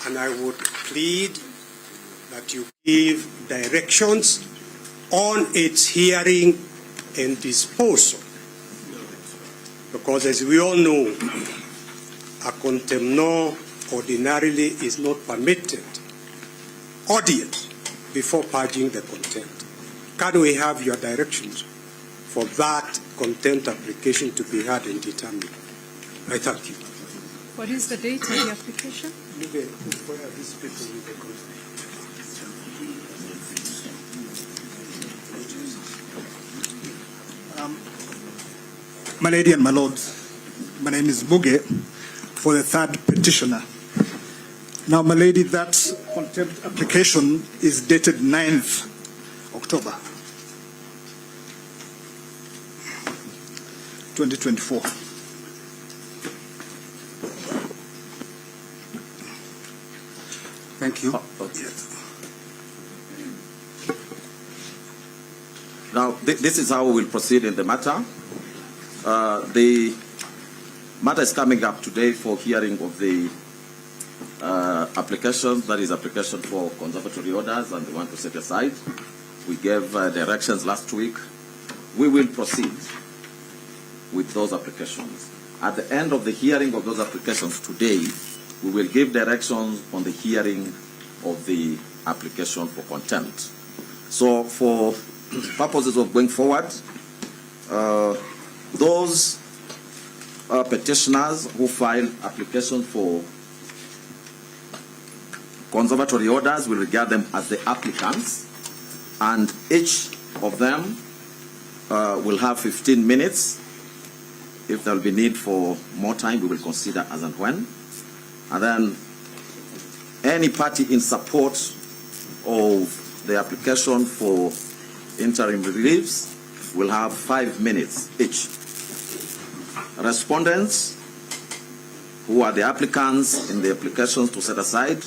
and I would plead that you give directions on its hearing and disposal. Because as we all know, a contempt ordinarily is not permitted audience before purging the contempt. Can we have your directions for that contempt application to be heard and determined? I thank you. What is the date of the application? My lady and my lords, my name is Muge for the third petitioner. Now, my lady, that contempt application is dated 9th October 2024. Thank you. Now, this is how we will proceed in the matter. The matter is coming up today for hearing of the application, that is application for conservatory orders and the one to set aside. We gave directions last week. We will proceed with those applications. At the end of the hearing of those applications today, we will give directions on the hearing of the application for contempt. So for purposes of going forward, those petitioners who file applications for conservatory orders will regard them as the applicants, and each of them will have 15 minutes. If there will be need for more time, we will consider as and when. And then any party in support of the application for interim reliefs will have 5 minutes each. Respondents, who are the applicants in the applications to set aside,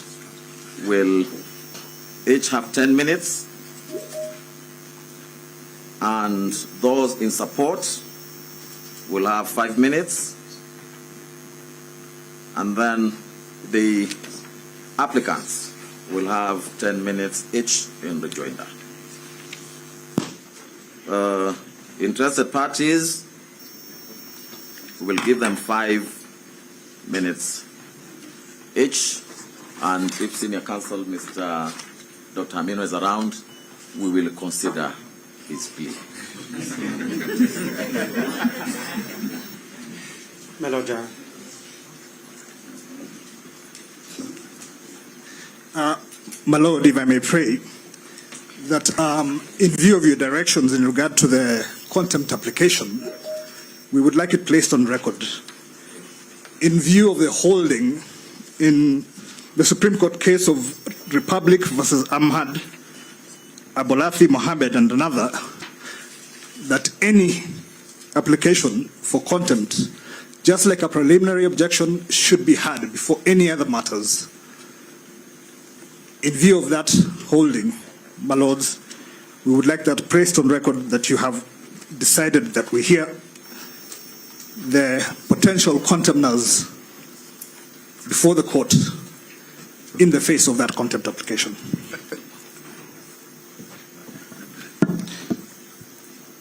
will each have 10 minutes. And those in support will have 5 minutes. And then the applicants will have 10 minutes each in rejoinder. Interested parties, we will give them 5 minutes each, and if Senior Counsel Mr. Dr. Amino is around, we will consider his plea. Melodia. My lord, if I may pray, that in view of your directions in regard to the contempt application, we would like it placed on record. In view of the holding in the Supreme Court case of Republic versus Ahmad, Abolathi Mohammed and another, that any application for contempt, just like a preliminary objection, should be heard before any other matters. In view of that holding, my lords, we would like that placed on record that you have decided that we hear the potential contemners before the court in the face of that contempt application.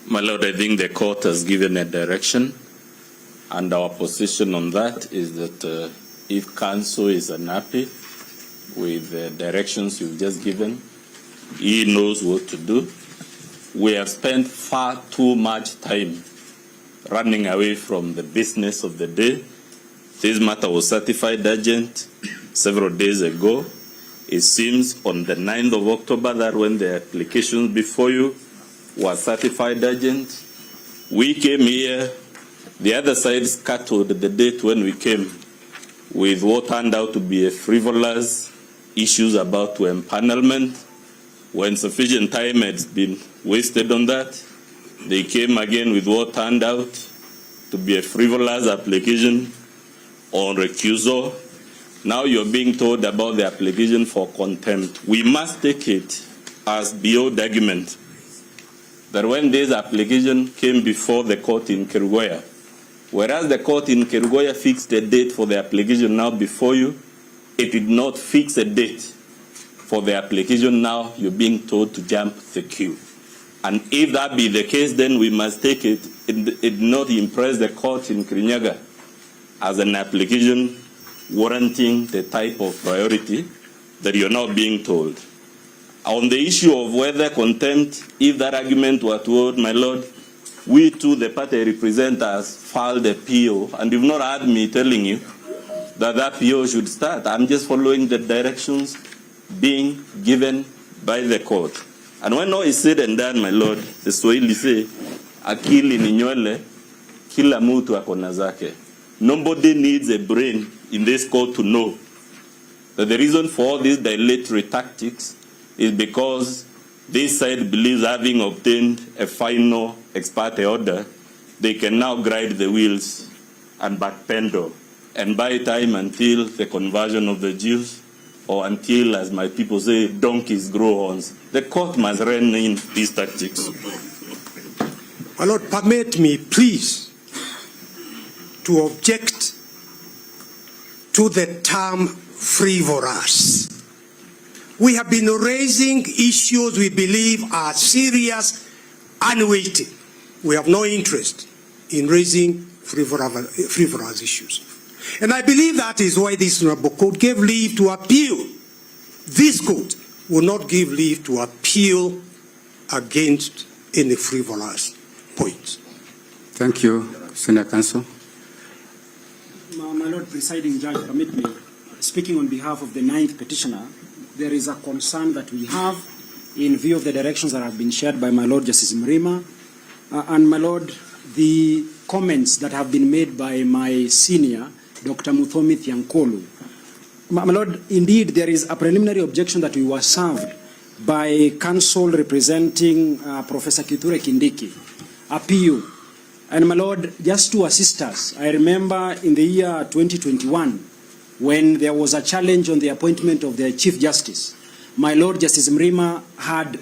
My lord, I think the court has given a direction, and our position on that is that if counsel is unhappy with the directions you've just given, he knows what to do. We have spent far too much time running away from the business of the day. This matter was certified urgent several days ago. It seems on the 9th of October that when the applications before you were certified urgent, we came here, the other side scattered the date when we came with what turned out to be a frivolous issues about to empanelment. When sufficient time had been wasted on that, they came again with what turned out to be a frivolous application on recusal. Now you're being told about the application for contempt. We must take it as beyond argument that when this application came before the court in Kerugoya, whereas the court in Kerugoya fixed a date for the application now before you, it did not fix a date for the application. Now you're being told to jump the queue. And if that be the case, then we must take it. It not impress the court in Kirinyaga as an application warranting the type of priority that you're now being told. On the issue of whether contempt, if that argument were toward, my lord, we too, the party representatives, filed a PO, and you've not heard me telling you that that PO should start. I'm just following the directions being given by the court. And when all is said and done, my lord, the Swahili say, akili ni nywele, kila mtu akona zake. Nobody needs a brain in this court to know that the reason for all these dilatory tactics is because this side believes, having obtained a final ex parte order, they can now guide the wheels and backpedal and buy time until the conversion of the Jews, or until, as my people say, donkeys grow horns. The court must rein in these tactics. My lord, permit me, please, to object to the term frivolous. We have been raising issues we believe are serious and weighty. We have no interest in raising frivolous issues. And I believe that is why this honorable court gave leave to appeal. This court will not give leave to appeal against any frivolous points. Thank you, Senior Counsel. My Lord Presiding Judge, permit me, speaking on behalf of the 9th petitioner, there is a concern that we have in view of the directions that have been shared by my Lord Justice Mrima, and my Lord, the comments that have been made by my senior, Dr. Muthomi Thiankolu. My Lord, indeed, there is a preliminary objection that we were served by counsel representing Professor Kithure Kindiki, a PU. And my Lord, just to assist us, I remember in the year 2021, when there was a challenge on the appointment of the Chief Justice, my Lord Justice Mrima had,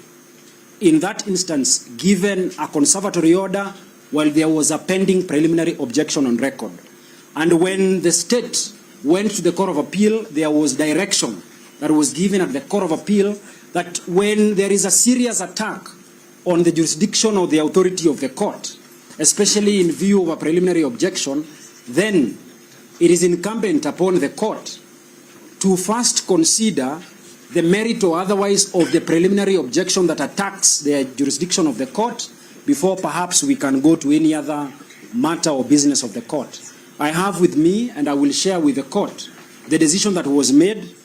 in that instance, given a conservatory order while there was a pending preliminary objection on record. And when the state went to the Court of Appeal, there was direction that was given at the Court of Appeal that when there is a serious attack on the jurisdiction or the authority of the court, especially in view of a preliminary objection, then it is incumbent upon the court to first consider the merit or otherwise of the preliminary objection that attacks the jurisdiction of the court before perhaps we can go to any other matter or business of the court. I have with me, and I will share with the court, the decision that was made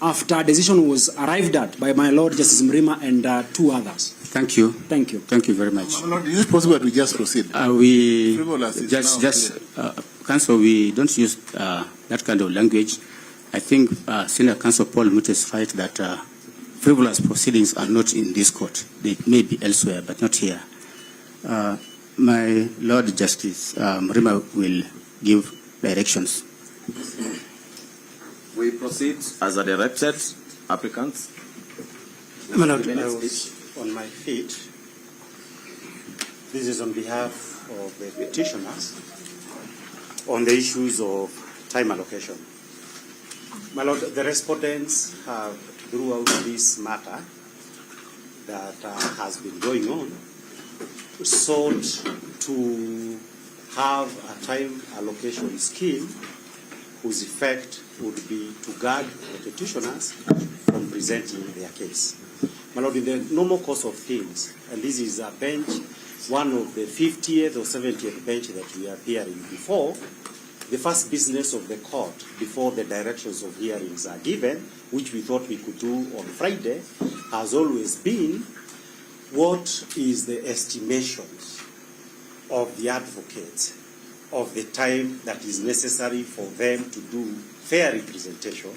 after a decision was arrived at by my Lord Justice Mrima and 2 others. Thank you. Thank you. Thank you very much. Lord, is it possible that we just proceed? We Frivolous is just now Counsel, we don't use that kind of language. I think Senior Counsel Paul Mutu testified that frivolous proceedings are not in this court. They may be elsewhere, but not here. My Lord Justice Mrima will give directions. We proceed as a directed. Applicants. My Lord, I was on my feet. This is on behalf of the petitioners on the issues of time allocation. My Lord, the respondents have, throughout this matter that has been going on, sought to have a time allocation scheme whose effect would be to guard the petitioners from presenting their case. My Lord, in the normal course of things, and this is a bench, one of the 50th or 70th bench that we are hearing before, the first business of the court before the directions of hearings are given, which we thought we could do on Friday, has always been what is the estimations of the advocates of the time that is necessary for them to do fair representation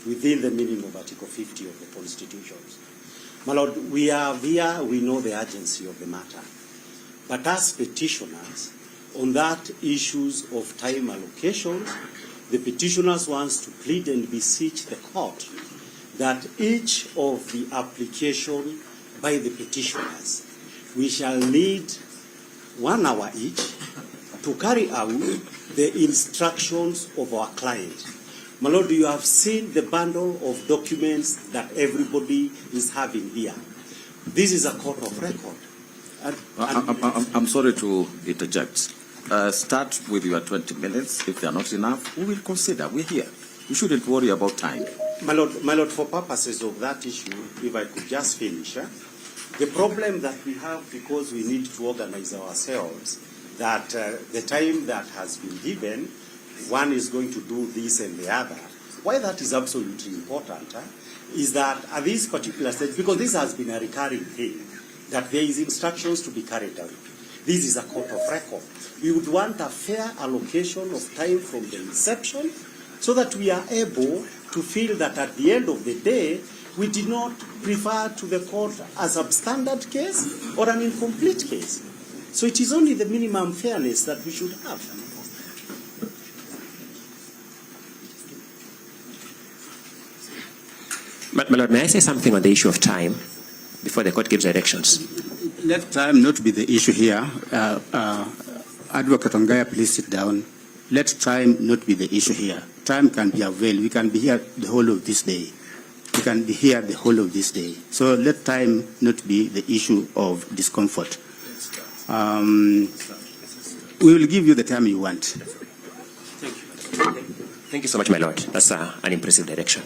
within the meaning of Article 50 of the Constitution. My Lord, we are here, we know the urgency of the matter. But as petitioners, on that issues of time allocation, the petitioners wants to plead and beseech the court that each of the application by the petitioners, we shall need 1 hour each to carry out the instructions of our client, My Lord, you have seen the bundle of documents that everybody is having here. This is a court of record. I'm sorry to interject. Start with your 20 minutes. If they are not enough, we will consider. We're here. You shouldn't worry about time. My Lord, for purposes of that issue, if I could just finish, the problem that we have, because we need to organize ourselves, that the time that has been given, one is going to do this and the other. Why that is absolutely important is that at this particular stage, because this has been a recurring thing, that there is instructions to be carried out. This is a court of record. We would want a fair allocation of time from the inception so that we are able to feel that at the end of the day, we did not refer to the court as a substandard case or an incomplete case. So it is only the minimum fairness that we should have. My Lord, may I say something on the issue of time before the court gives directions? Let time not be the issue here. Advocate Ongaya, please sit down. Let time not be the issue here. Time can be availed. We can be here the whole of this day. We can be here the whole of this day. So let time not be the issue of discomfort. We will give you the time you want. Thank you so much, my Lord. That's an impressive direction.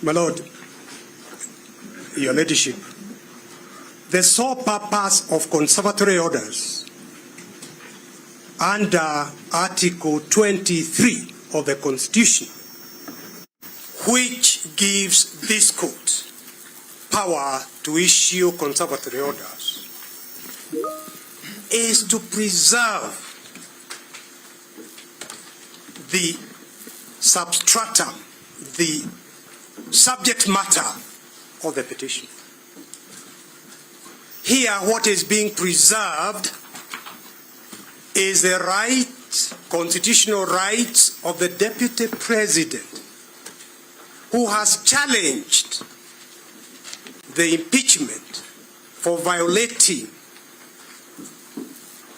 My Lord, Your Ladyship, the sole purpose of conservatory orders under Article 23 of the Constitution, which gives this court power to issue conservatory orders, is to preserve the substratum, the subject matter of the petition. Here, what is being preserved is the rights, constitutional rights of the Deputy President, who has challenged the impeachment for violating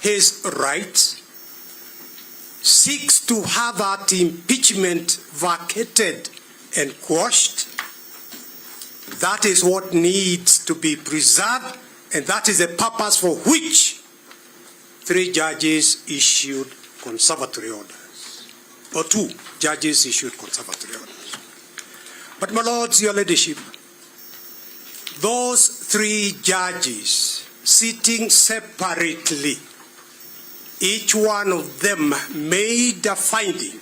his rights, seeks to have that impeachment vacated and quashed. That is what needs to be preserved, and that is the purpose for which 3 judges issued conservatory orders, or 2 judges issued conservatory orders. But my lords, your ladyship, those 3 judges sitting separately, each one of them made a finding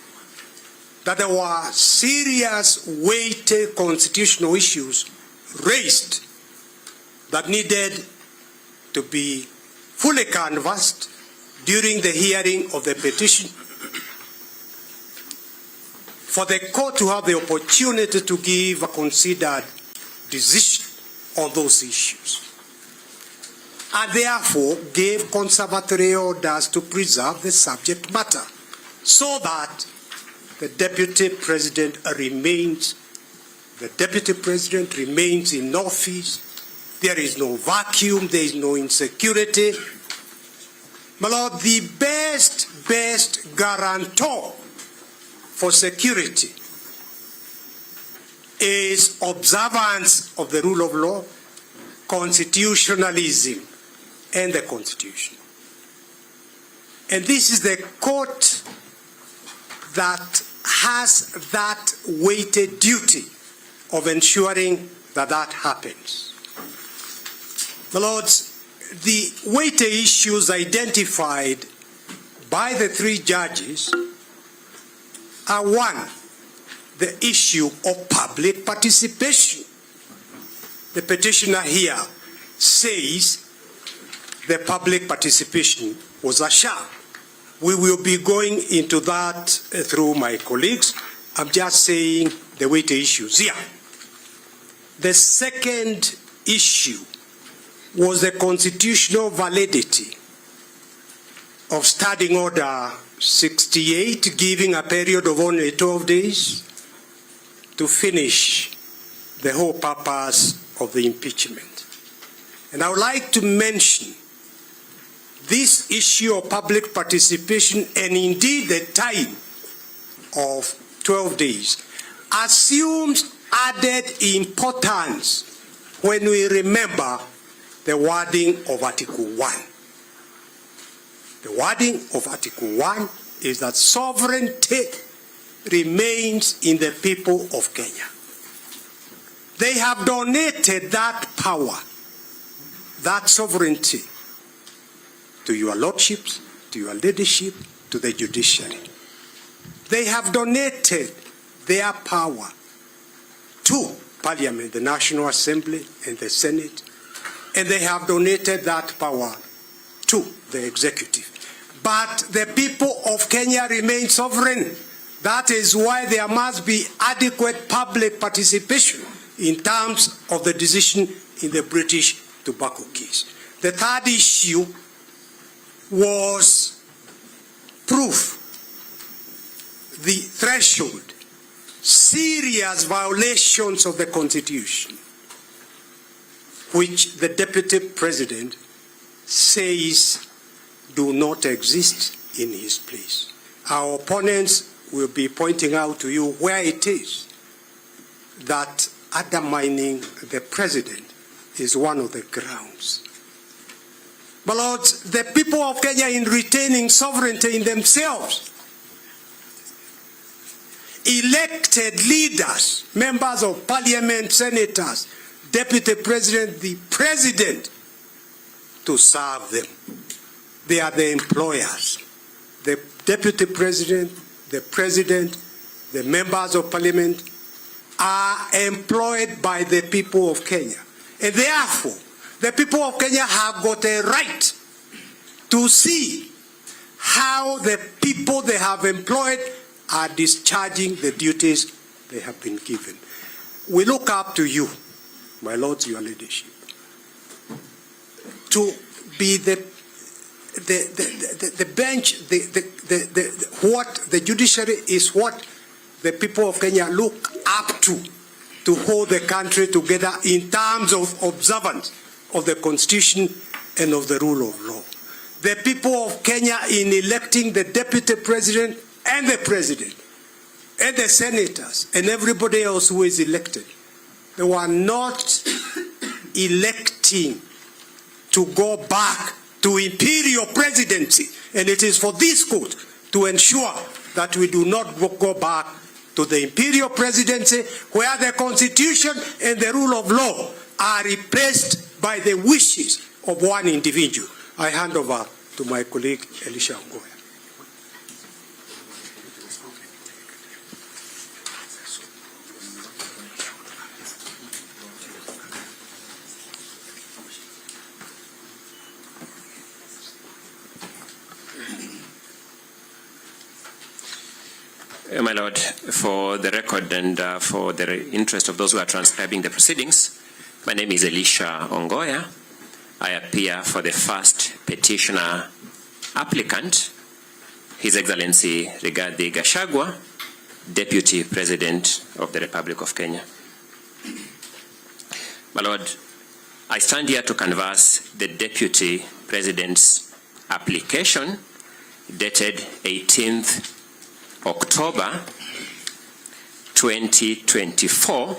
that there were serious, weighty constitutional issues raised that needed to be fully canvassed during the hearing of the petition, for the court to have the opportunity to give a considered decision on those issues, and therefore gave conservatory orders to preserve the subject matter so that the Deputy President remains in office. There is no vacuum, there is no insecurity. My Lord, the best guarantor for security is observance of the rule of law, constitutionalism, and the Constitution. And this is the court that has that weighted duty of ensuring that that happens. My lords, the weighty issues identified by the 3 judges are: 1, the issue of public participation. The petitioner here says the public participation was a sham. We will be going into that through my colleagues. I'm just saying the weighty issues here. The second issue was the constitutional validity of Standing Order 68, giving a period of only 12 days to finish the whole purpose of the impeachment. And I would like to mention this issue of public participation, and indeed the time of 12 days, assumes added importance when we remember the wording of Article 1. The wording of Article 1 is that sovereignty remains in the people of Kenya. They have donated that power, that sovereignty, to your lordships, to your leadership, to the judiciary. They have donated their power to Parliament, the National Assembly, and the Senate, and they have donated that power to the executive. But the people of Kenya remain sovereign. That is why there must be adequate public participation in terms of the decision in the British tobacco case. The third issue was proof, the threshold, serious violations of the Constitution, which the Deputy President says do not exist in his place. Our opponents will be pointing out to you where it is that undermining the President is one of the grounds. But Lord, the people of Kenya, in retaining sovereignty in themselves, elected leaders, members of Parliament, senators, Deputy President, the President, to serve them. They are the employers. The Deputy President, the President, the members of Parliament are employed by the people of Kenya. And therefore, the people of Kenya have got a right to see how the people they have employed are discharging the duties they have been given. We look up to you, my lords, your leadership, to be the bench, what the judiciary is what the people of Kenya look up to hold the country together in terms of observance of the Constitution and of the rule of law. The people of Kenya, in electing the Deputy President and the President and the senators and everybody else who is elected, they were not electing to go back to imperial presidency. And it is for this court to ensure that we do not go back to the imperial presidency, where the Constitution and the rule of law are replaced by the wishes of one individual. I hand over to my colleague, Elisha Ongoya. My Lord, for the record and for the interest of those who are transcribing the proceedings, my name is Elisha Ongoya. I appear for the first petitioner applicant, His Excellency Rigathi Gachagua, Deputy President of the Republic of Kenya. My Lord, I stand here to canvass the Deputy President's application dated 18th October 2024,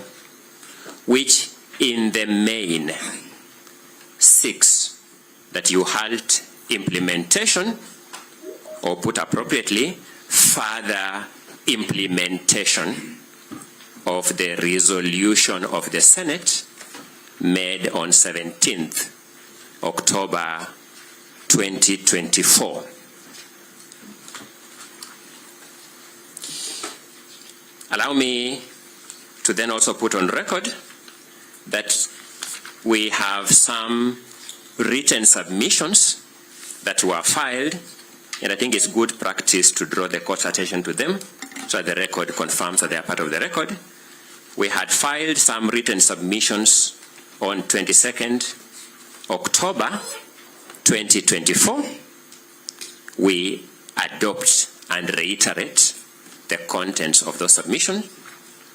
which in the main seeks that you halt implementation, or put appropriately, further implementation of the resolution of the Senate made on 17th October 2024. Allow me to then also put on record that we have some written submissions that were filed, and I think it's good practice to draw the court's attention to them so that the record confirms that they are part of the record. We had filed some written submissions on 22nd October 2024. We adopt and reiterate the contents of those submissions.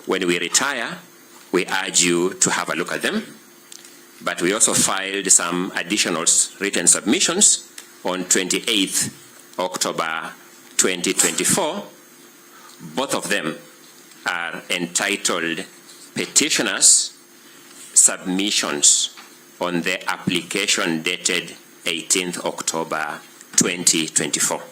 When we retire, we urge you to have a look at them. But we also filed some additional written submissions on 28th October 2024. Both of them are entitled Petitioners' Submissions on the application dated 18th October 2024.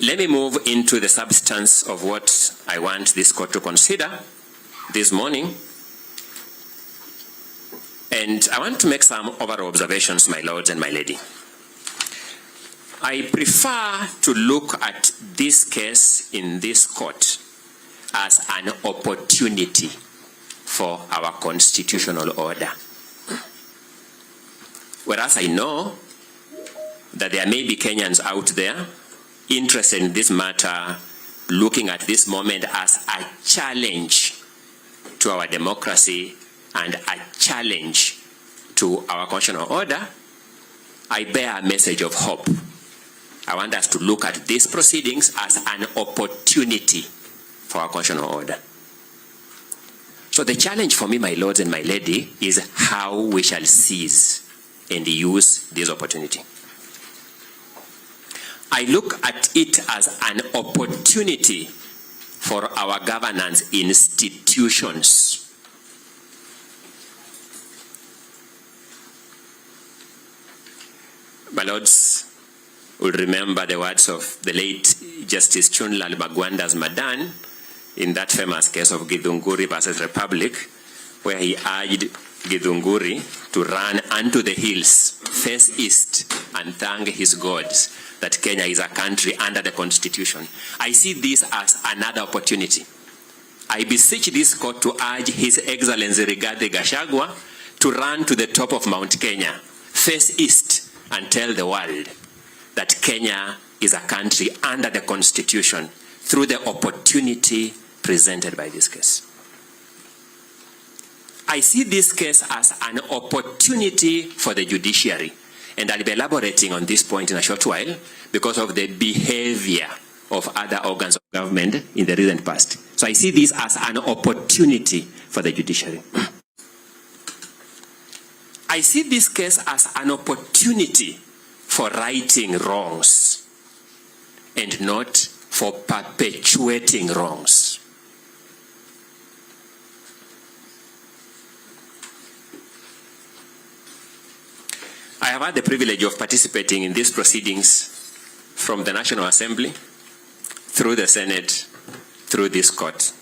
Let me move into the substance of what I want this court to consider this morning. And I want to make some overall observations, my lords and my lady. I prefer to look at this case in this court as an opportunity for our constitutional order. Whereas I know that there may be Kenyans out there interested in this matter, looking at this moment as a challenge to our democracy and a challenge to our constitutional order, I bear a message of hope. I want us to look at these proceedings as an opportunity for our constitutional order. So the challenge for me, my lords and my lady, is how we shall seize and use this opportunity. I look at it as an opportunity for our governance institutions my lords will remember the words of the late Justice Chunlal Magwanda's Madan in that famous case of Githunguri versus Republic, where he urged Githunguri to run unto the hills, face east, and thank his gods that Kenya is a country under the Constitution. I see this as another opportunity. I beseech this court to urge His Excellency Rigathi Gachagua to run to the top of Mount Kenya, face east, and tell the world that Kenya is a country under the Constitution through the opportunity presented by this case. I see this case as an opportunity for the judiciary, and I'll be elaborating on this point in a short while because of the behavior of other organs of government in the recent past. So I see this as an opportunity for the judiciary. I see this case as an opportunity for righting wrongs and not for perpetuating wrongs. I have had the privilege of participating in these proceedings from the National Assembly, through the Senate, through this court.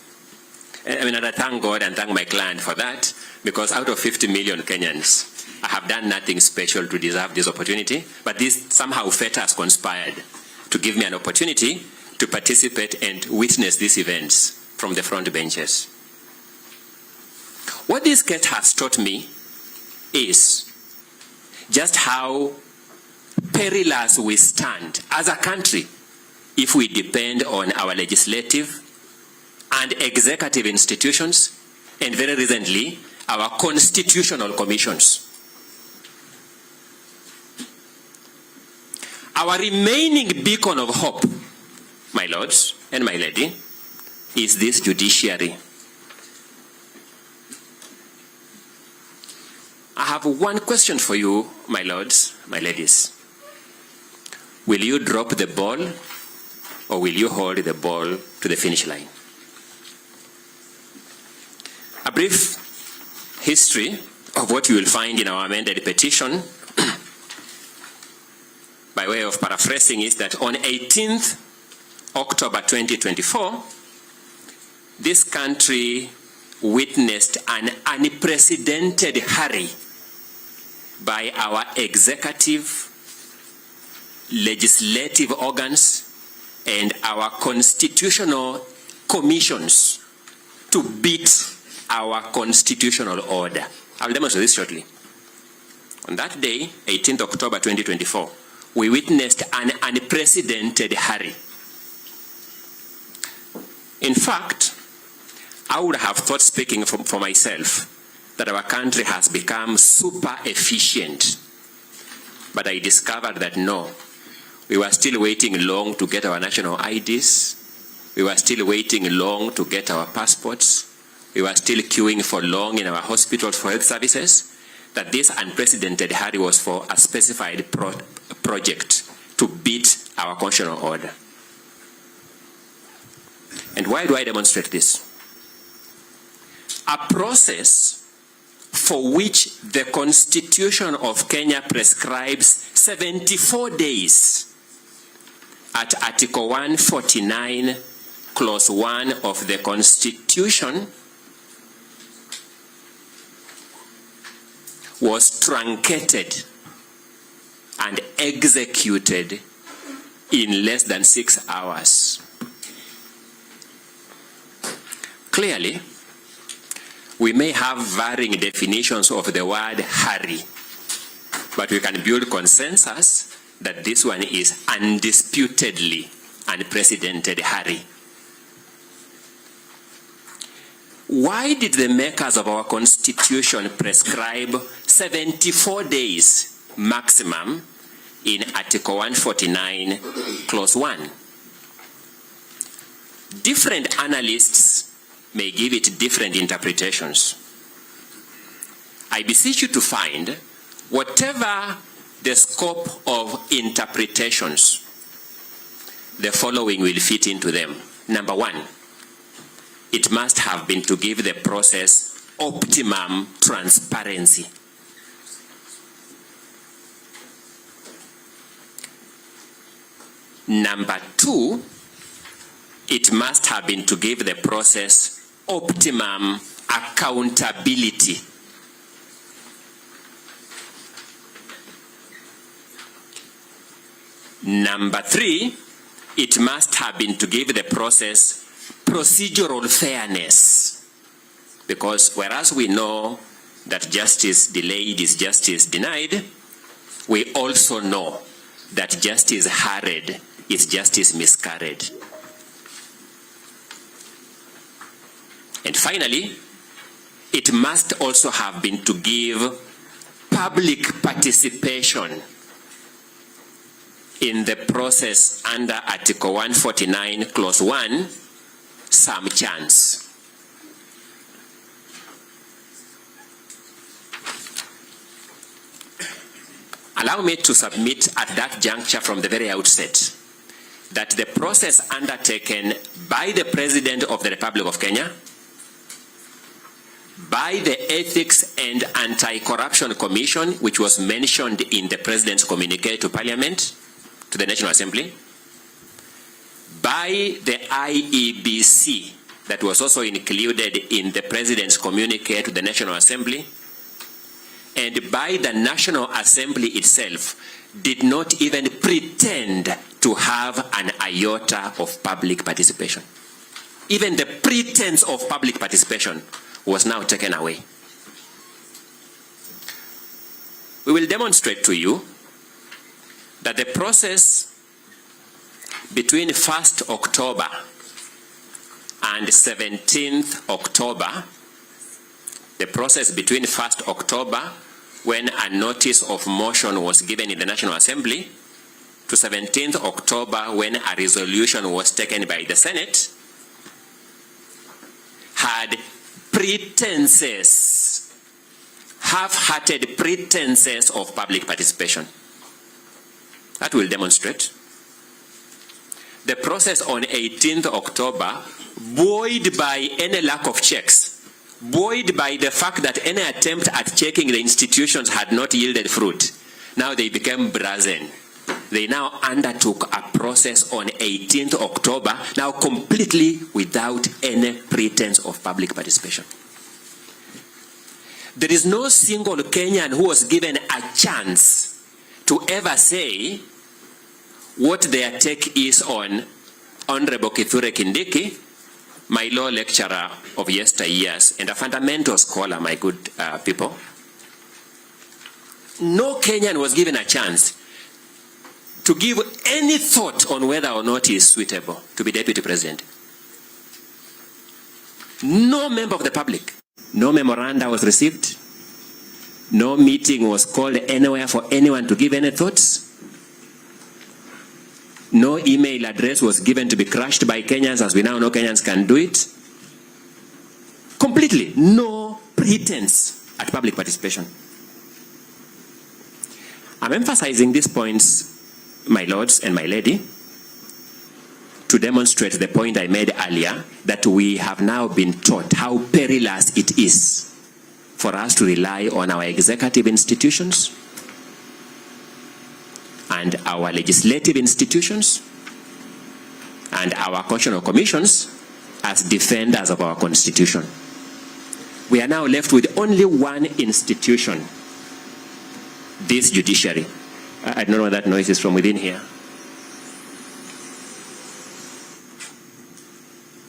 And I thank God and thank my client for that, because out of 50 million Kenyans, I have done nothing special to deserve this opportunity, but this somehow fate has conspired to give me an opportunity to participate and witness these events from the front benches. What this case has taught me is just how perilous we stand as a country if we depend on our legislative and executive institutions, and very recently, our constitutional commissions. Our remaining beacon of hope, my lords and my lady, is this judiciary. I have one question for you, my lords, my ladies. Will you drop the ball, or will you hold the ball to the finish line? A brief history of what you will find in our amended petition, by way of paraphrasing, is that on 18th October 2024, this country witnessed an unprecedented hurry by our executive, legislative organs, and our constitutional commissions to beat our constitutional order. I'll demonstrate this shortly. On that day, 18th October 2024, we witnessed an unprecedented hurry. In fact, I would have thought, speaking for myself, that our country has become super efficient. But I discovered that no, we were still waiting long to get our national IDs. We were still waiting long to get our passports. We were still queuing for long in our hospitals for health services. That this unprecedented hurry was for a specified project to beat our constitutional order. And why do I demonstrate this? A process for which the Constitution of Kenya prescribes 74 days at Article 149, Clause 1 of the Constitution was truncated and executed in less than 6 hours. Clearly, we may have varying definitions of the word hurry, but we can build consensus that this one is undisputedly unprecedented hurry. Why did the makers of our Constitution prescribe 74 days maximum in Article 149, Clause 1? Different analysts may give it different interpretations. I beseech you to find whatever the scope of interpretations, the following will fit into them. Number one, it must have been to give the process optimum transparency. Number two, it must have been to give the process optimum accountability. Number three, it must have been to give the process procedural fairness. Because whereas we know that justice delayed is justice denied, we also know that justice hurried is justice miscarried. And finally, it must also have been to give public participation in the process under Article 149, Clause 1, some chance. Allow me to submit at that juncture from the very outset that the process undertaken by the President of the Republic of Kenya, by the Ethics and Anti-Corruption Commission, which was mentioned in the President's communique to Parliament, to the National Assembly, by the IEBC, that was also included in the President's communique to the National Assembly, and by the National Assembly itself, did not even pretend to have an iota of public participation. Even the pretense of public participation was now taken away. We will demonstrate to you that the process between 1st October and 17th October, the process between 1st October, when a notice of motion was given in the National Assembly, to 17th October, when a resolution was taken by the Senate, had pretenses, half-hearted pretenses of public participation. That will demonstrate. The process on 18th October, buoyed by any lack of checks, buoyed by the fact that any attempt at checking the institutions had not yielded fruit, now they became brazen. They now undertook a process on 18th October, now completely without any pretense of public participation. There is no single Kenyan who was given a chance to ever say what their take is on Honorable Kithure Kindiki my law lecturer of yesteryears and a fundamental scholar, my good people, no Kenyan was given a chance to give any thought on whether or not he is suitable to be deputy president. No member of the public. No memoranda was received. No meeting was called anywhere for anyone to give any thoughts. No email address was given to be crushed by Kenyans, as we now know Kenyans can do it. Completely no pretense at public participation. I'm emphasizing these points, my lords and my lady, to demonstrate the point I made earlier, that we have now been taught how perilous it is for us to rely on our executive institutions and our legislative institutions and our constitutional commissions as defenders of our constitution. We are now left with only one institution, this judiciary. I don't know where that noise is from within here.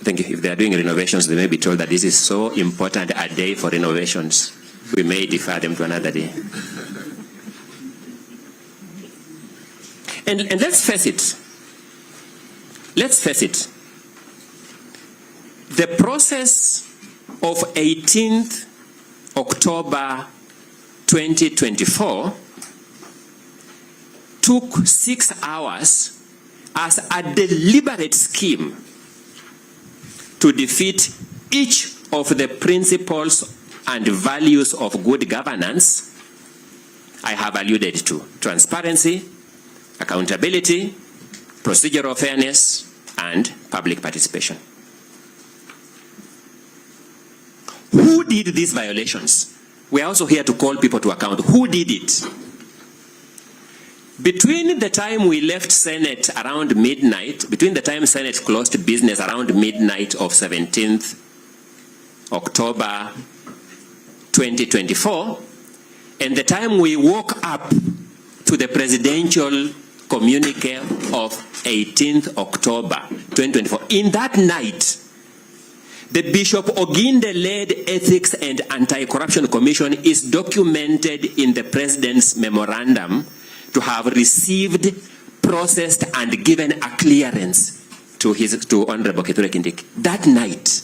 Thank you. If they are doing renovations, they may be told that this is so important a day for renovations. We may defer them to another day. And let's face it. Let's face it. The process of 18th October 2024 took 6 hours as a deliberate scheme to defeat each of the principles and values of good governance I have alluded to: transparency, accountability, procedural fairness, and public participation. Who did these violations? We are also here to call people to account. Who did it? Between the time we left Senate around midnight, between the time Senate closed business around midnight of 17th October 2024, and the time we woke up to the presidential communique of 18th October 2024, in that night, the Bishop Oginde-led Ethics and Anti-Corruption Commission is documented in the President's memorandum to have received, processed, and given a clearance to Honorable Kithure Kindiki. That night.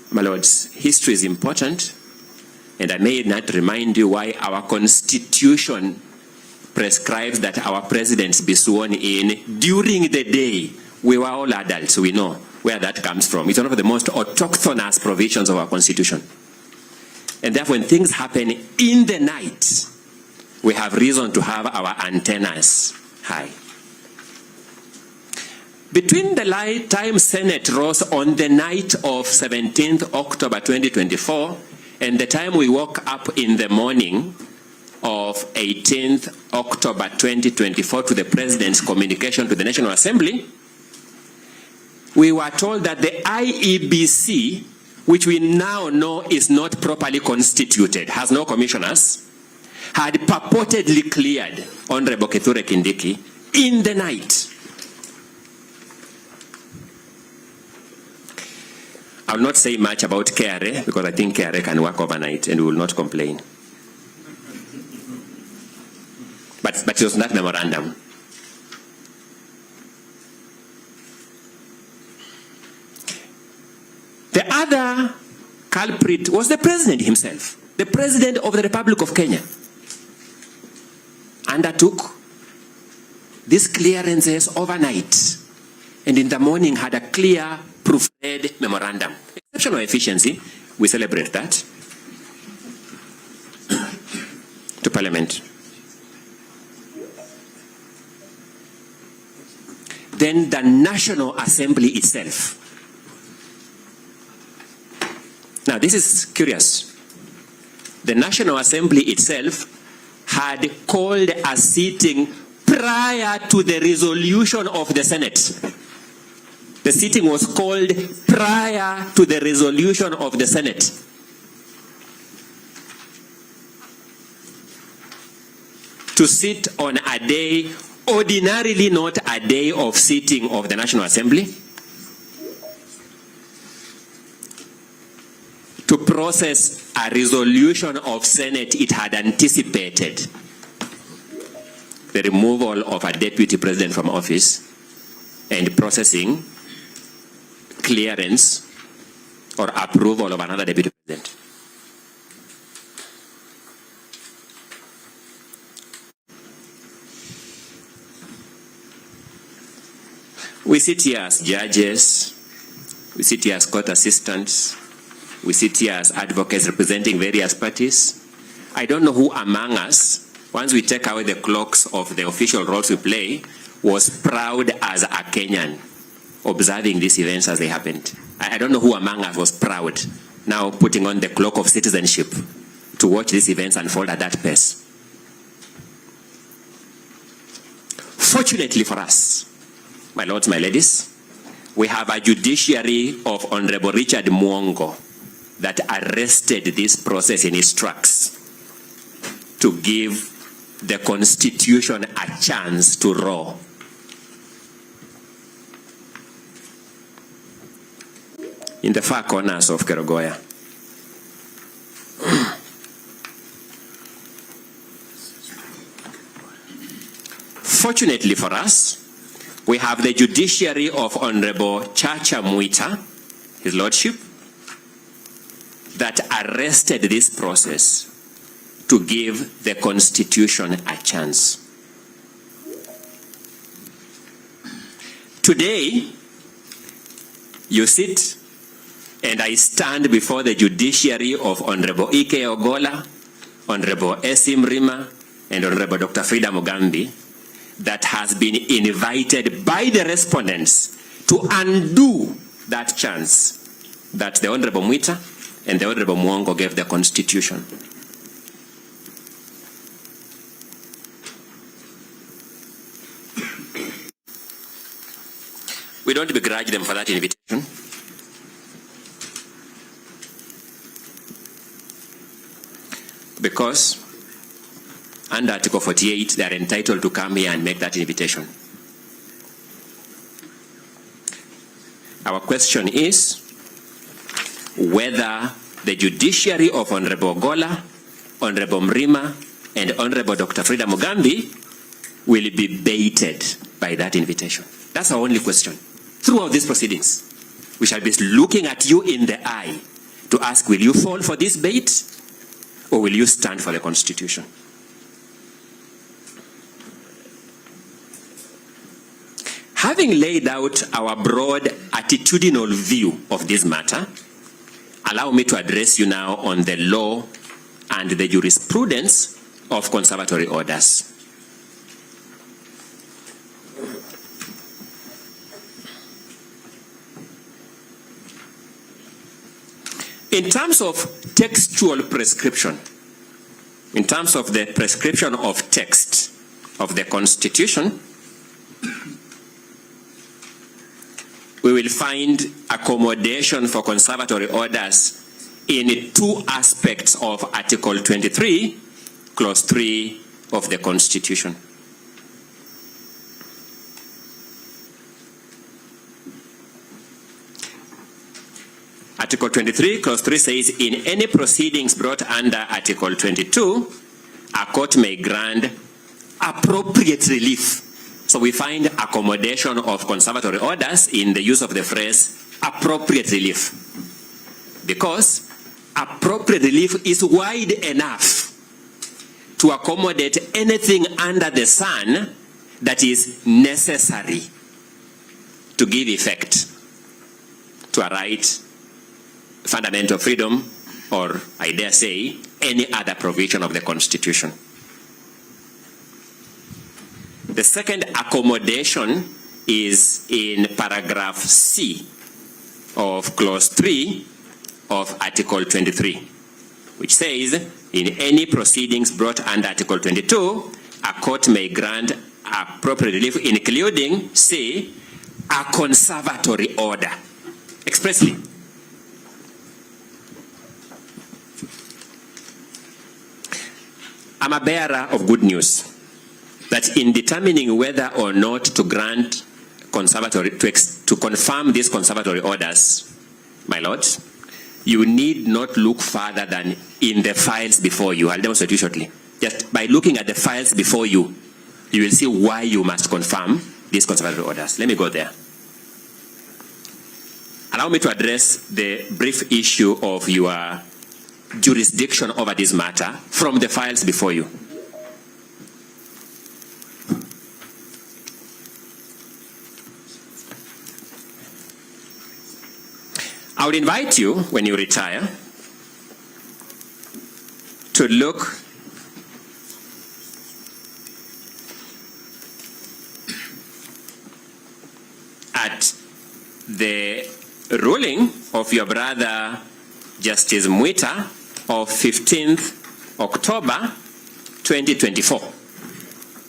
My lords, history is important, and I may not remind you why our Constitution prescribes that our presidents be sworn in during the day. We were all adults, we know where that comes from. It's one of the most autochthonous provisions of our Constitution. And therefore, when things happen in the night, we have reason to have our antennas high. Between the time Senate rose on the night of 17th October 2024 and the time we woke up in the morning of 18th October 2024 to the President's communication to the National Assembly, we were told that the IEBC, which we now know is not properly constituted, has no commissioners, had purportedly cleared Honorable Kithure Kindiki in the night. I will not say much about KRA because I think KRA can work overnight and we will not complain. But it was that memorandum. The other culprit was the President himself. The President of the Republic of Kenya undertook these clearances overnight and in the morning had a clear proofread memorandum. Exceptional efficiency, we celebrate that. To Parliament. Then the National Assembly itself. Now this is curious. The National Assembly itself had called a sitting prior to the resolution of the Senate. The sitting was called prior to the resolution of the Senate. To sit on a day ordinarily not a day of sitting of the National Assembly to process a resolution of Senate it had anticipated the removal of a deputy president from office and processing clearance or approval of another deputy president. We sit here as judges, we sit here as court assistants, we sit here as advocates representing various parties. I don't know who among us, once we take away the cloaks of the official roles we play, was proud as a Kenyan observing these events as they happened. I don't know who among us was proud now putting on the cloak of citizenship to watch these events unfold at that pace. Fortunately for us, my lords, my ladies, we have a judiciary of Honorable Richard Mwongo that arrested this process in its tracks to give the Constitution a chance to roar. In the far corners of Kerogoya, fortunately for us, we have the judiciary of Honorable Chacha Mwita, His Lordship, that arrested this process to give the Constitution a chance. Today, you sit and I stand before the judiciary of Honorable Ike Ogola, Honorable Esim Rima, and Honorable Dr. Frida Mugambi, that has been invited by the respondents to undo that chance that the Honorable Mwita and the Honorable Mwongo gave the Constitution. We don't begrudge them for that invitation. Because under Article 48, they are entitled to come here and make that invitation. Our question is whether the judiciary of Honorable Ogola, Honorable Mrima, and Honorable Dr. Frida Mugambi will be baited by that invitation. That's our only question. Throughout these proceedings, we shall be looking at you in the eye to ask, will you fall for this bait or will you stand for the Constitution? Having laid out our broad attitudinal view of this matter, allow me to address you now on the law and the jurisprudence of conservatory orders. In terms of textual prescription, in terms of the prescription of text of the Constitution, we will find accommodation for conservatory orders in two aspects of Article 23, Clause 3 of the Constitution. Article 23, Clause 3 says, in any proceedings brought under Article 22, a court may grant appropriate relief. So we find accommodation of conservatory orders in the use of the phrase appropriate relief. Because appropriate relief is wide enough to accommodate anything under the sun that is necessary to give effect to a right, fundamental freedom, or I dare say, any other provision of the Constitution. The second accommodation is in paragraph C of clause 3 of Article 23, which says, in any proceedings brought under Article 22, a court may grant appropriate relief, including, say, a conservatory order, expressly. I'm a bearer of good news. that in determining whether or not to grant conservatory, to confirm these conservatory orders, my lords, you need not look further than in the files before you. I'll demonstrate you shortly. Just by looking at the files before you, you will see why you must confirm these conservatory orders. Let me go there. Allow me to address the brief issue of your jurisdiction over this matter from the files before you. I would invite you, when you retire, to look at the ruling of your brother Justice Mwita of 15th October 2024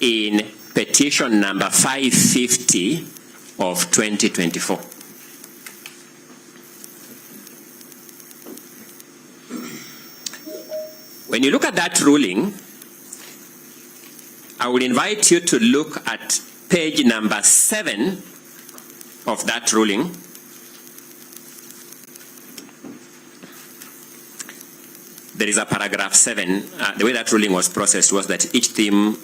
in petition number 550 of 2024. When you look at that ruling, I would invite you to look at page number 7 of that ruling. There is a paragraph 7. The way that ruling was processed was that each theme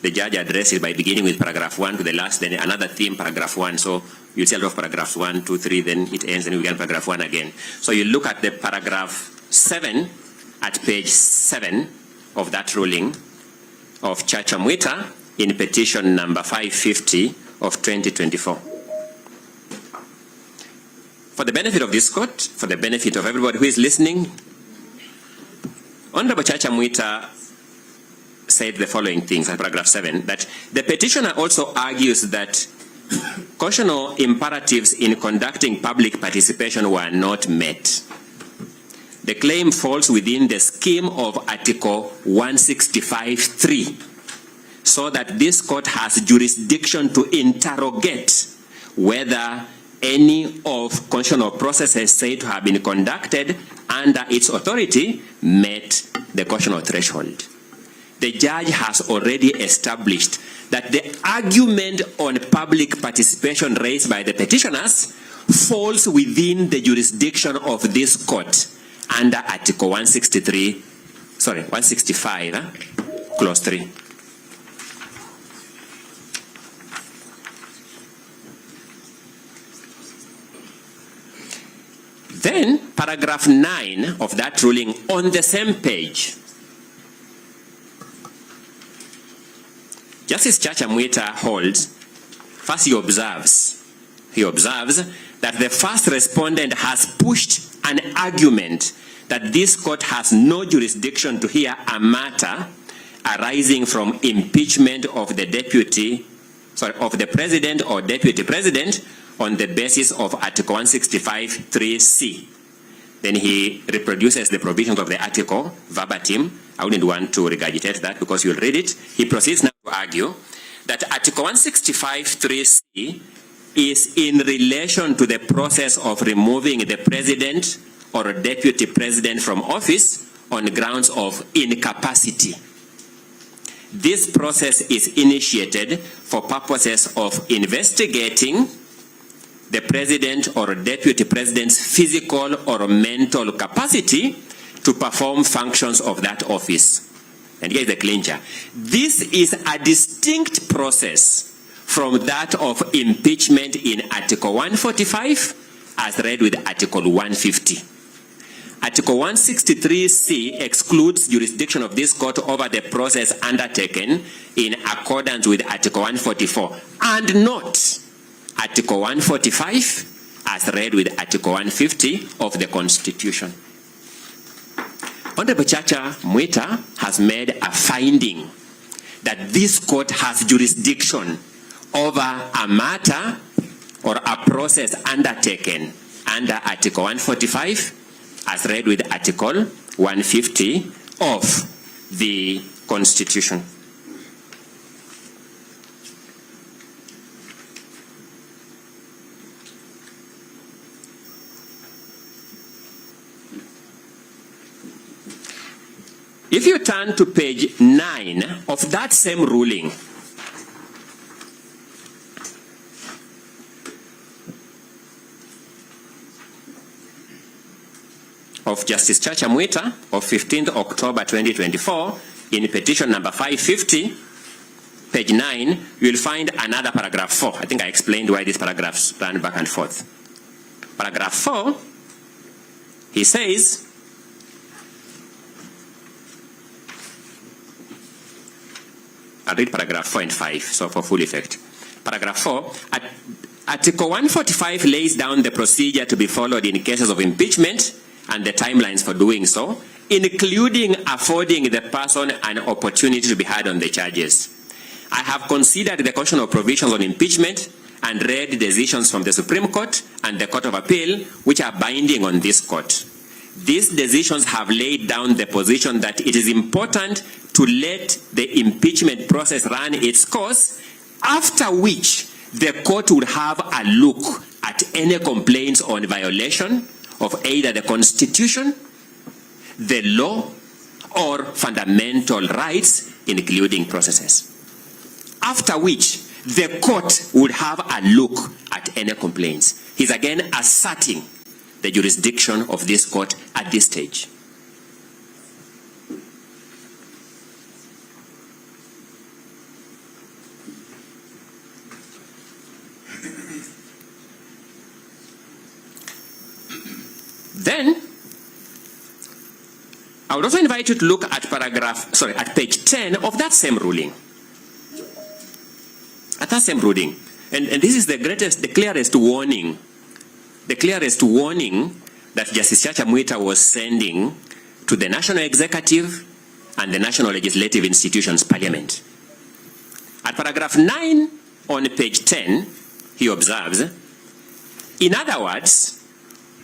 the judge addressed it by beginning with paragraph 1 to the last, then another theme, paragraph 1. So you see a lot of paragraphs 1, 2, 3, then it ends, and we begin paragraph 1 again. So you look at the paragraph 7 at page 7 of that ruling of Chacha Mwita in petition number 550 of 2024. For the benefit of this court, for the benefit of everybody who is listening, Honorable Chacha Mwita said the following things at paragraph 7, that the petitioner also argues that constitutional imperatives in conducting public participation were not met. The claim falls within the scheme of Article 165(3), so that this court has jurisdiction to interrogate whether any of constitutional processes said to have been conducted under its authority met the constitutional threshold. The judge has already established that the argument on public participation raised by the petitioners falls within the jurisdiction of this court under Article 165, Clause 3. Then, paragraph 9 of that ruling on the same page, Justice Chacha Mwita holds, first he observes that the first respondent has pushed an argument that this court has no jurisdiction to hear a matter arising from impeachment of the president or deputy president on the basis of Article 165(3)(c). Then he reproduces the provisions of the article verbatim. I wouldn't want to regurgitate that because you'll read it. He proceeds now to argue that Article 165(3)(c) is in relation to the process of removing the president or a deputy president from office on grounds of incapacity. This process is initiated for purposes of investigating the president or deputy president's physical or mental capacity to perform functions of that office. And here is the clincher. This is a distinct process from that of impeachment in Article 145 as read with Article 150. Article 163(c) excludes jurisdiction of this court over the process undertaken in accordance with Article 144 and not Article 145 as read with Article 150 of the Constitution. Honorable Chacha Mwita has made a finding that this court has jurisdiction over a matter or a process undertaken under Article 145 as read with Article 150 of the Constitution. If you turn to page 9 of that same ruling, of Justice Chacha Mwita of 15th October 2024, in petition number 550, page 9, you will find another paragraph 4. I think I explained why these paragraphs run back and forth. Paragraph 4, he says, I'll read paragraph 4 and 5, so for full effect. Paragraph 4, Article 145 lays down the procedure to be followed in cases of impeachment and the timelines for doing so, including affording the person an opportunity to be heard on the charges. I have considered the constitutional provisions on impeachment and read decisions from the Supreme Court and the Court of Appeal, which are binding on this court. These decisions have laid down the position that it is important to let the impeachment process run its course, after which the court would have a look at any complaints on violation of either the Constitution, the law, or fundamental rights, including processes. After which, the court would have a look at any complaints. He's again asserting the jurisdiction of this court at this stage. Then, I would also invite you to look at at page 10 of that same ruling. At that same ruling. And this is the clearest warning that Justice Chacha Mwita was sending to the National Executive and the National Legislative Institutions Parliament. At paragraph 9 on page 10, he observes, in other words,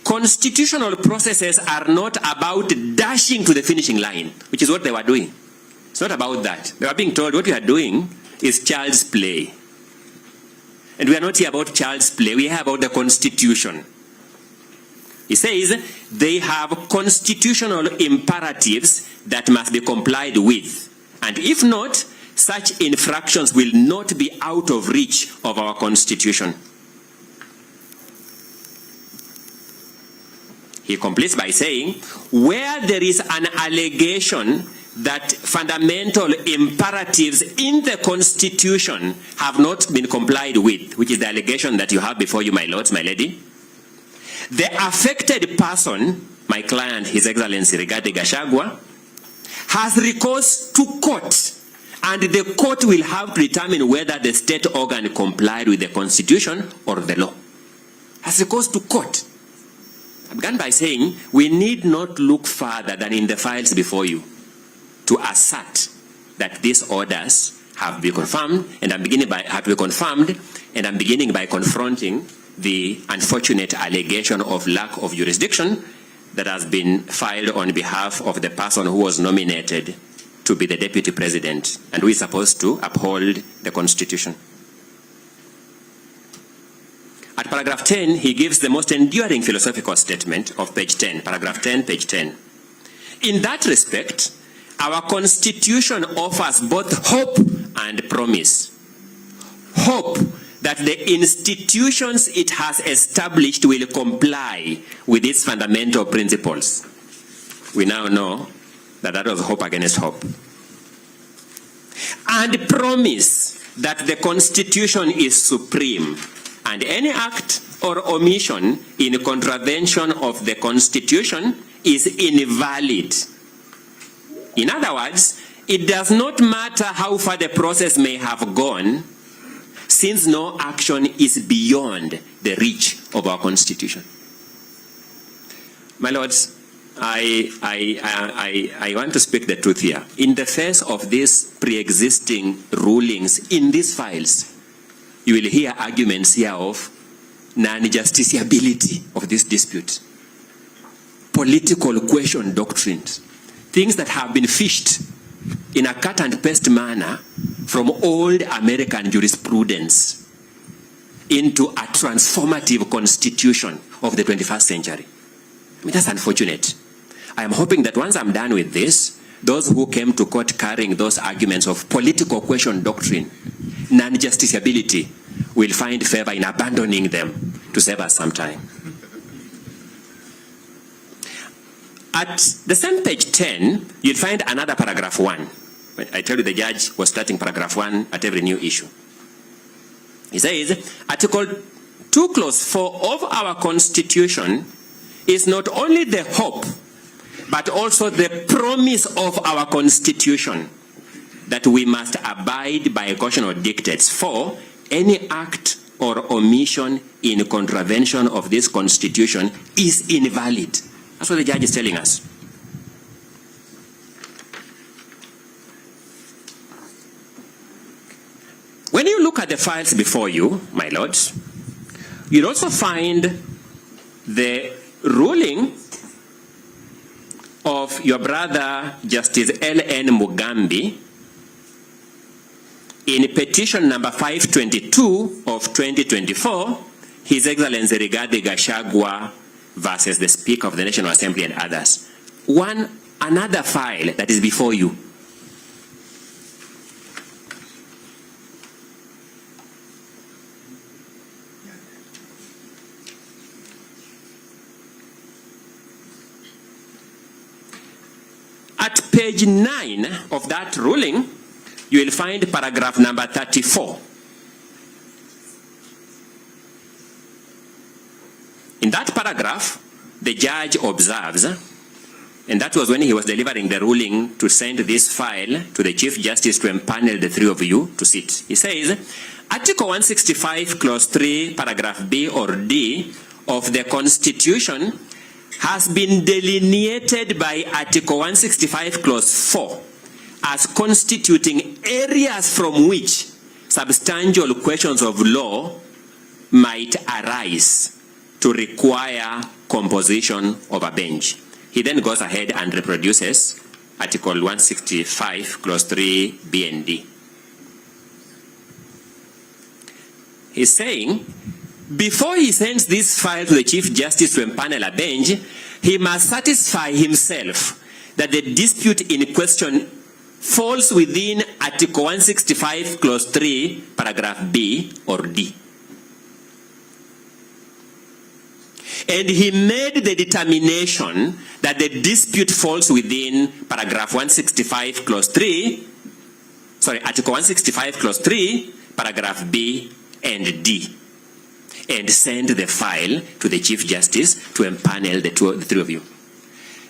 constitutional processes are not about dashing to the finishing line, which is what they were doing. It's not about that. They were being told what you are doing is child's play. And we are not here about child's play. We are here about the Constitution. He says they have constitutional imperatives that must be complied with. And if not, such infractions will not be out of reach of our Constitution. He completes by saying, where there is an allegation that fundamental imperatives in the Constitution have not been complied with, which is the allegation that you have before you, my lords, my lady, the affected person, my client, His Excellency Rigathi Gachagua, has recourse to court, and the court will have to determine whether the state organ complied with the Constitution or the law. Has recourse to court. I began by saying we need not look further than in the files before you to assert that these orders have been confirmed, and I'm beginning by confronting the unfortunate allegation of lack of jurisdiction that has been filed on behalf of the person who was nominated to be the deputy president and who is supposed to uphold the Constitution. At paragraph 10, he gives the most enduring philosophical statement of page 10, paragraph 10, page 10. In that respect, our Constitution offers both hope and promise. Hope that the institutions it has established will comply with its fundamental principles. We now know that that was hope against hope. And promise that the Constitution is supreme, and any act or omission in contravention of the Constitution is invalid. In other words, it does not matter how far the process may have gone, since no action is beyond the reach of our Constitution. My lords, I want to speak the truth here. In the face of these pre-existing rulings in these files, you will hear arguments here of non-justiciability of this dispute, political question doctrines, things that have been fished in a cut and paste manner from old American jurisprudence into a transformative constitution of the 21st century. I mean, that's unfortunate. I am hoping that once I'm done with this, those who came to court carrying those arguments of political question doctrine, non-justiciability, will find favor in abandoning them to save us some time. At the same page 10, you'll find another paragraph 1. I tell you the judge was starting paragraph 1 at every new issue. He says, Article 2, Clause 4 of our Constitution is not only the hope, but also the promise of our Constitution that we must abide by constitutional dictates, for any act or omission in contravention of this Constitution is invalid. That's what the judge is telling us. When you look at the files before you, my lords, you'll also find the ruling of your brother Justice L.N. Mugambi in petition number 522 of 2024, His Excellency Rigathi Gachagua versus the Speaker of the National Assembly and others. Another file that is before you. At page 9 of that ruling, you will find paragraph number 34. In that paragraph, the judge observes, and that was when he was delivering the ruling to send this file to the Chief Justice to empanel the three of you to sit. He says, Article 165, Clause 3, Paragraph B or D of the Constitution has been delineated by Article 165, Clause 4 as constituting areas from which substantial questions of law might arise to require composition of a bench. He then goes ahead and reproduces Article 165, Clause 3, B and D. He's saying, before he sends this file to the Chief Justice to empanel a bench, he must satisfy himself that the dispute in question falls within Article 165, Clause 3, Paragraph B or D. And he made the determination that the dispute falls within Paragraph 165, Clause 3, Article 165, Clause 3, Paragraph B and D, and send the file to the Chief Justice to empanel the three of you.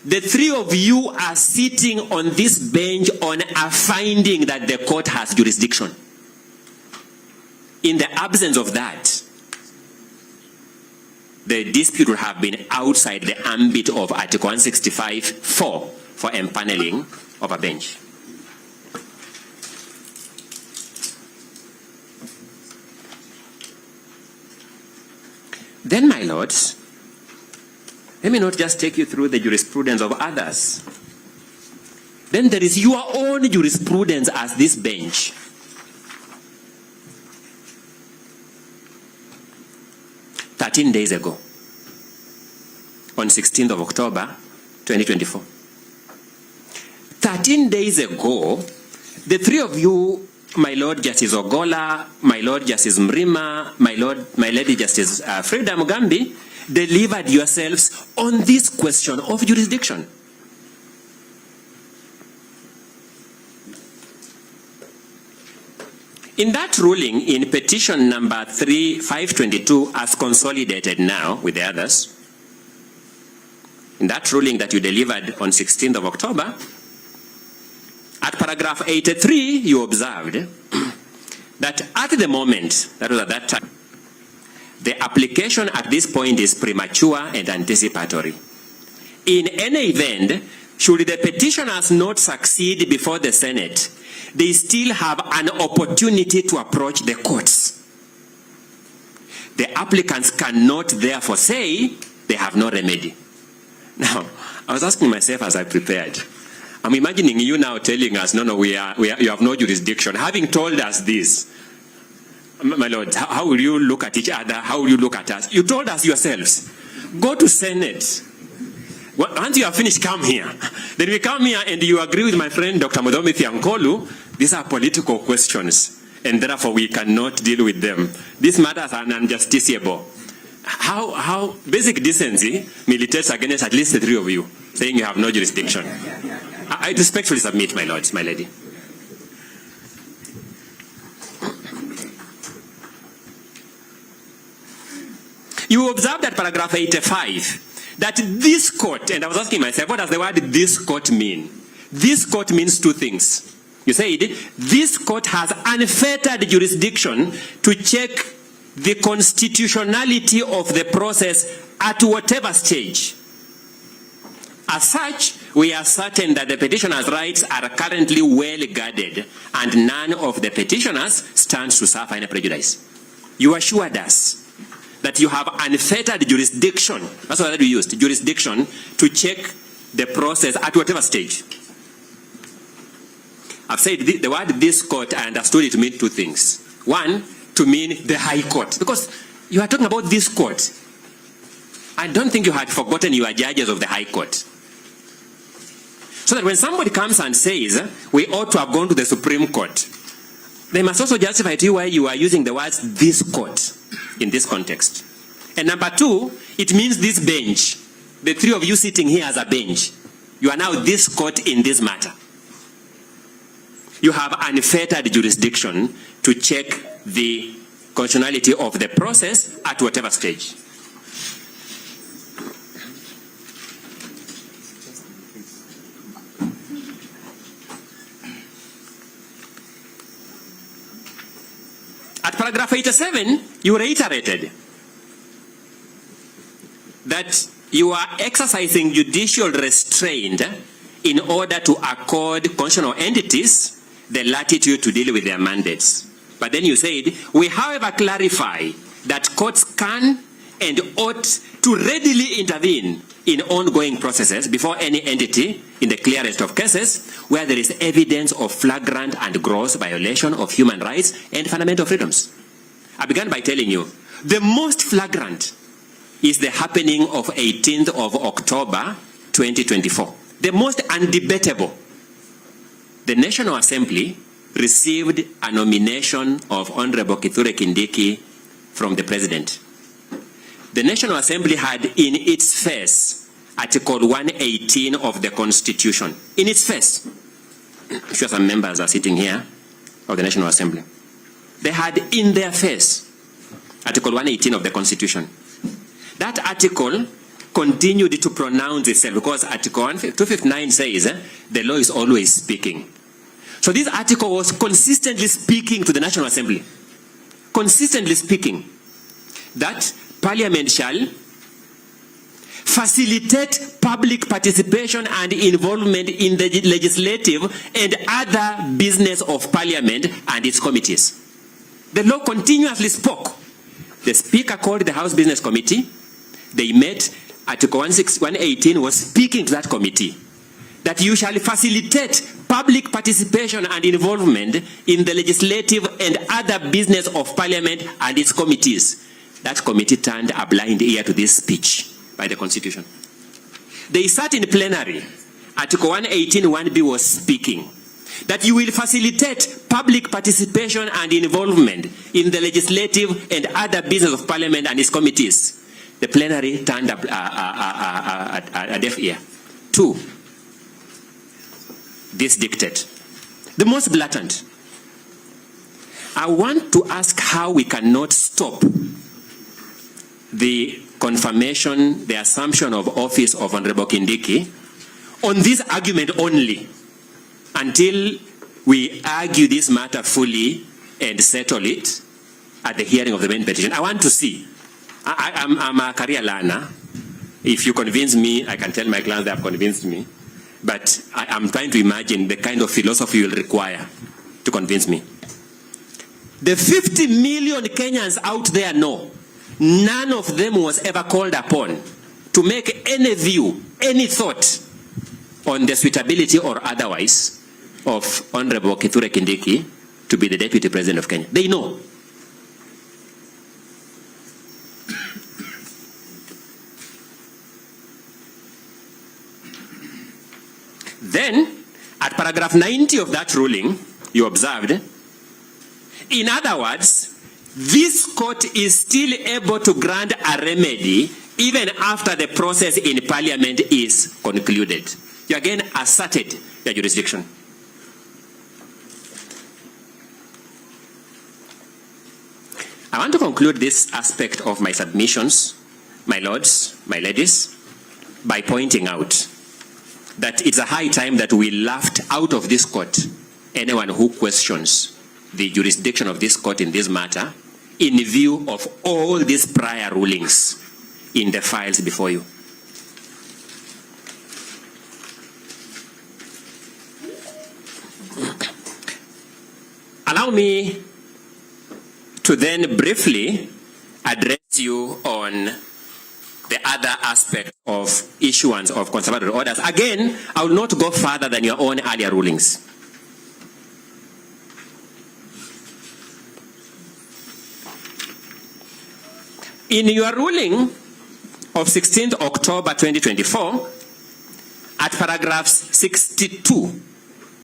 The three of you are sitting on this bench on a finding that the court has jurisdiction. In the absence of that, the dispute would have been outside the ambit of Article 165(4) for empaneling of a bench. Then, my lords, let me not just take you through the jurisprudence of others. Then there is your own jurisprudence as this bench. Days ago, on 16th of October, 2024. 13 days ago, the three of you, my Lord Justice Ogola, my Lord Justice Mrima, my Lady Justice Frida Mugambi, delivered yourselves on this question of jurisdiction. In that ruling, in petition number 522, as consolidated now with the others, in that ruling that you delivered on 16th of October, at paragraph 83, you observed that at the moment, that was at that time, the application at this point is premature and anticipatory. In any event, should the petitioners not succeed before the Senate, they still have an opportunity to approach the courts. The applicants cannot therefore say they have no remedy. Now, I was asking myself as I prepared, I'm imagining you now telling us, no, you have no jurisdiction. Having told us this, my Lord, how will you look at each other? How will you look at us? You told us yourselves, go to Senate. Once you have finished, come here. Then we come here and you agree with my friend Dr. Mudomi Thiankolu, these are political questions and therefore we cannot deal with them. These matters are unjusticiable. How basic decency militates against at least the three of you, saying you have no jurisdiction. I respectfully submit, my lords, my lady. You observe that paragraph 85, that this court, and I was asking myself, what does the word this court mean? This court means two things. You said, this court has unfettered jurisdiction to check the constitutionality of the process at whatever stage. As such, we are certain that the petitioner's rights are currently well guarded and none of the petitioners stands to suffer any prejudice. You assured us that you have unfettered jurisdiction, that's what we used, jurisdiction, to check the process at whatever stage. I've said the word this court, I understood it to mean two things. One, to mean the High Court, because you are talking about this court. I don't think you had forgotten you are judges of the High Court. So that when somebody comes and says, we ought to have gone to the Supreme Court, they must also justify to you why you are using the words this court in this context. And number two, it means this bench. The three of you sitting here as a bench. You are now this court in this matter. You have unfettered jurisdiction to check the constitutionality of the process at whatever stage. At paragraph 87, you reiterated that you are exercising judicial restraint in order to accord constitutional entities the latitude to deal with their mandates. But then you said, we however clarify that courts can and ought to readily intervene in ongoing processes before any entity in the clearest of cases where there is evidence of flagrant and gross violation of human rights and fundamental freedoms. I began by telling you, the most flagrant is the happening of 18th of October 2024. The most undebatable. The National Assembly received a nomination of Honorable Kithure Kindiki from the President. The National Assembly had in its face Article 118 of the Constitution. In its face. I'm sure some members are sitting here of the National Assembly. They had in their face Article 118 of the Constitution. That article continued to pronounce itself because Article 259 says the law is always speaking. So this article was consistently speaking to the National Assembly. Consistently speaking that Parliament shall facilitate public participation and involvement in the legislative and other business of Parliament and its committees. The law continuously spoke. The Speaker called the House Business Committee. They met. Article 118 was speaking to that committee that you shall facilitate public participation and involvement in the legislative and other business of Parliament and its committees. That committee turned a blind ear to this speech by the Constitution. They sat in plenary. Article 118 1B was speaking that you will facilitate public participation and involvement in the legislative and other business of Parliament and its committees. The plenary turned a deaf ear. Two, this dictate. The most blatant. I want to ask how we cannot stop the confirmation, the assumption of office of Honorable Kindiki on this argument only until we argue this matter fully and settle it at the hearing of the main petition. I want to see. I'm a career learner. If you convince me, I can tell my clients they have convinced me. But I'm trying to imagine the kind of philosophy you will require to convince me. The 50 million Kenyans out there know none of them was ever called upon to make any view, any thought on the suitability or otherwise of Honorable Kithure Kindiki to be the Deputy President of Kenya. They know. Then, at paragraph 90 of that ruling, you observed, in other words, this court is still able to grant a remedy even after the process in Parliament is concluded. You again asserted your jurisdiction. I want to conclude this aspect of my submissions, my lords, my ladies, by pointing out that it's a high time that we laughed out of this court anyone who questions the jurisdiction of this court in this matter in view of all these prior rulings in the files before you. Allow me to then briefly address you on the other aspect of issuance of conservatory orders. Again, I will not go further than your own earlier rulings. In your ruling of 16th October 2024, at paragraphs 62